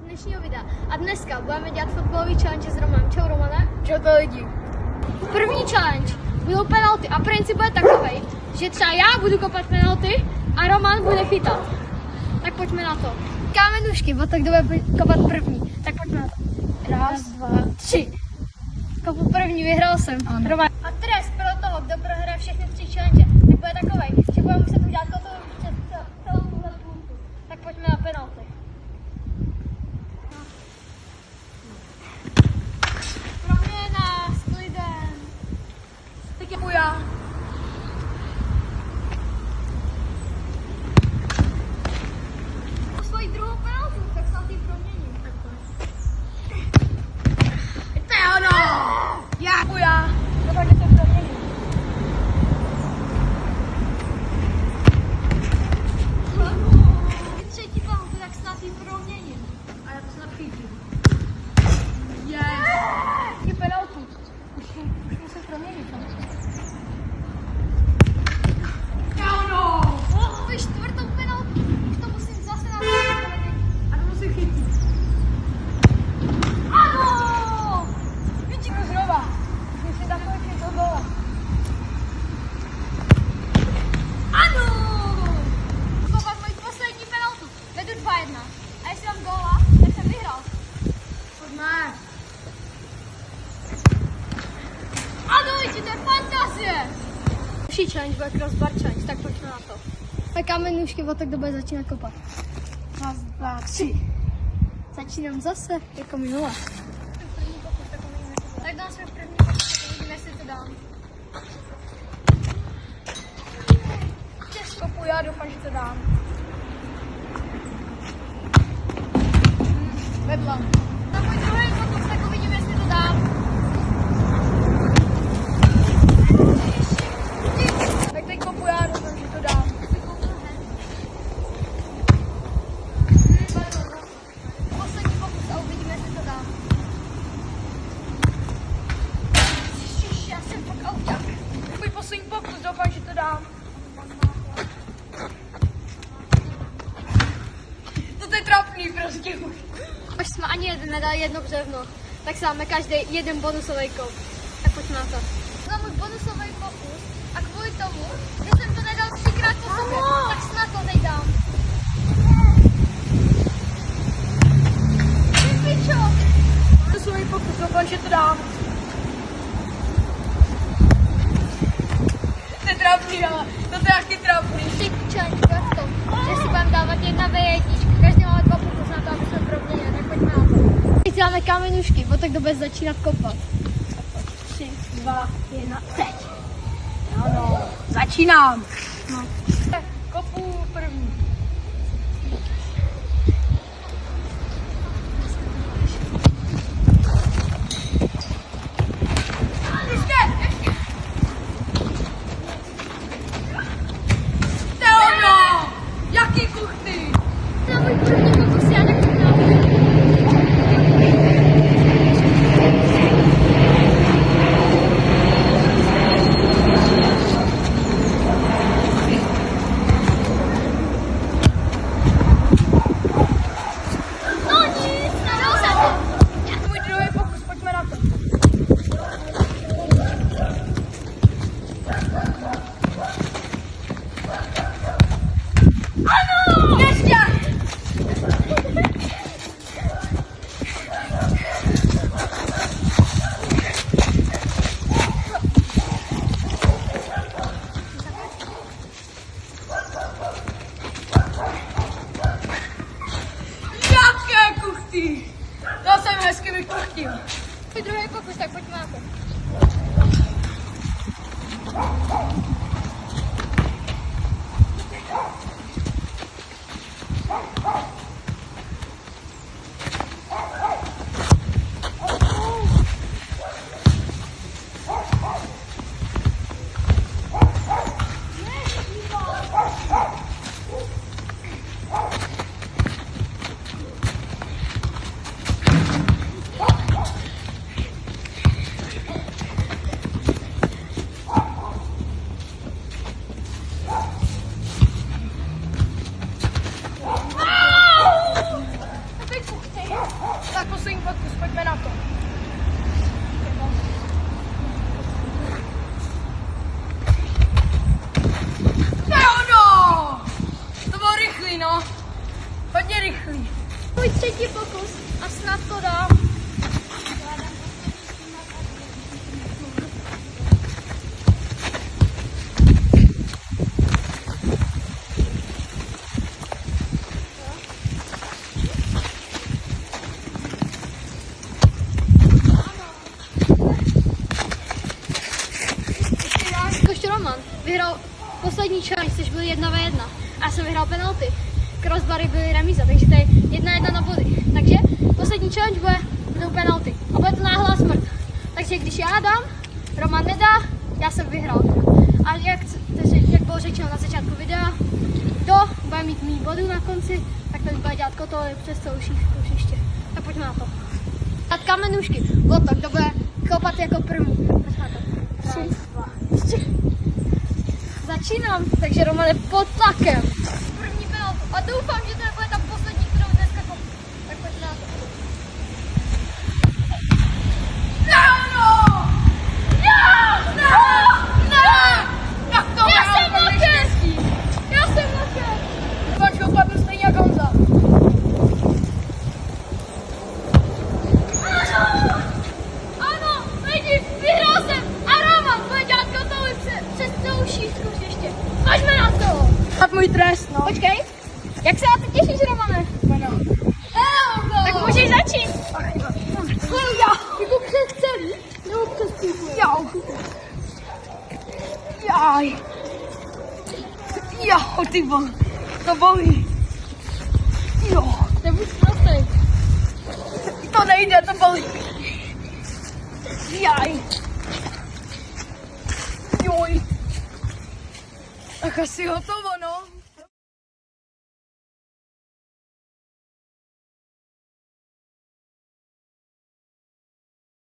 dnešního videa. A dneska budeme dělat fotbalový challenge s Romanem. Čau Romane. Čau to lidi. První challenge budou penalty a princip bude takovej, že třeba já budu kopat penalty a Roman bude chytat. Tak pojďme na to. Kámenušky, bo tak kdo bude kopat první. Tak pojďme na to. Raz, dva, tři. Kopu první, vyhrál jsem. Roman. A trest pro toho, kdo prohraje všechny 3 challenge, tak bude takovej, že budeme muset udělat celou tuhle půlku. Tak pojďme na penalty. Proměna, s klidem. Tak je já. Svoji druhou penaltu, tak snad ji proměním. To je ono! Já. Doufám, že to proměním. Třetí penaltu, tak snad ji proměním. A já to snad chytím. Třetí penaltu. Už musím proměnit. Ano! Vy čtvrtou penaltu. Už to musím zase na A to musím chytit. Ano! Vidíš znova. Už si takový chyt od gola. Ano! Kopat moji poslední penaltu. Vedu 2-1. A jestli mám góla, tak jsem vyhrál. Pojďme. Ano, lidi, to je fantazie! Další challenge bude crossbar challenge, tak pojďme na to. Tak kamenůžky, o tak kdo bude začínat kopat. Raz, dva, tři. Začínám zase, jako minule. Tak dám svůj první pokus, uvidíme, jestli to dám. Těžko půjdu, já doufám, že to dám. Vedla. Na můj druhý pokus, tak uvidíme, jestli to dám. Tak teď kopu já doufám, že to dám. Poslední pokus a uvidíme, jestli to dám. Ježiš, já jsem fakt auták. Můj poslední pokus, doufám, že to dám. To je trapný prostě. Už jsme ani jeden nedali jedno břevno, tak si dáme každý jeden bonusový kop. Tak pojďme na to. Za můj bonusový pokus a kvůli tomu, že jsem to nedal 3krát po sobě, tak snad to nejdám. Ty pičo! To svůj pokus, doufám, že to dám. To je trapný, ale to je taky trapný. Tři challenge bude v tom, že si budeme dávat jedna V1, každý máme 2 pokusy na to, aby jsme proměnili, tak pojďme na to. Teď si dáme kamenušky, bo tak kdo bude začínat kopat. 3, 2, 1, teď. Ano, začínám. No. Kopu první. To je ono! Jaký kuchty? Na můj první pokus já nekoukám. No nic, nedal se to. Můj druhý pokus, pojďme na to. Ano! Ještě! Jaké kuchty! Já jsem hezky vykuchtil. Můj druhý pokus, tak pojďme na to. Tak poslední pokus, pojďme na to. No! To bylo rychlý, no. Hodně rychlý. Můj třetí pokus a snad to dám. Jakožto Roman vyhrál poslední challenge, což byl 1v1. A já jsem vyhrál penalty. Crossbary byly remíza, takže to je 1-1 na body. Takže poslední challenge budou penalty. A bude to náhlá smrt. Takže když já dám, Roman nedá, já jsem vyhrál. A jak bylo řečeno na začátku videa, kdo bude mít méně bodů na konci, tak ten bude dělat kotoly přes celou šířku příště. Tak pojďme na to. Dát kamenůžky. O to, kdo bude kopat jako první. Pojďme na to. 3, 2, 3. Začínám, takže Roman je pod tlakem. První penaltu. A doufám, že to nebude ta poslední, kterou dneska kopnu. Tak pojďme na to. Já jsem lakem. Ivančko, padnu stejně jako Honza. Ano, lidi, vyhrál jsem. A Roman bude dělat kotoly přes celou šířku ještě. Pojďme na to. Tak můj trest, no. Počkej, jak se na to těšíš, Romane? Tak můžeš začít. Jako přes celý, nebo přes půlku? Jaj. Jo, ty vole. To bolí. Jo. Nebuď prostej. To nejde, to bolí. Jaj. Joj. Tak asi hotovo,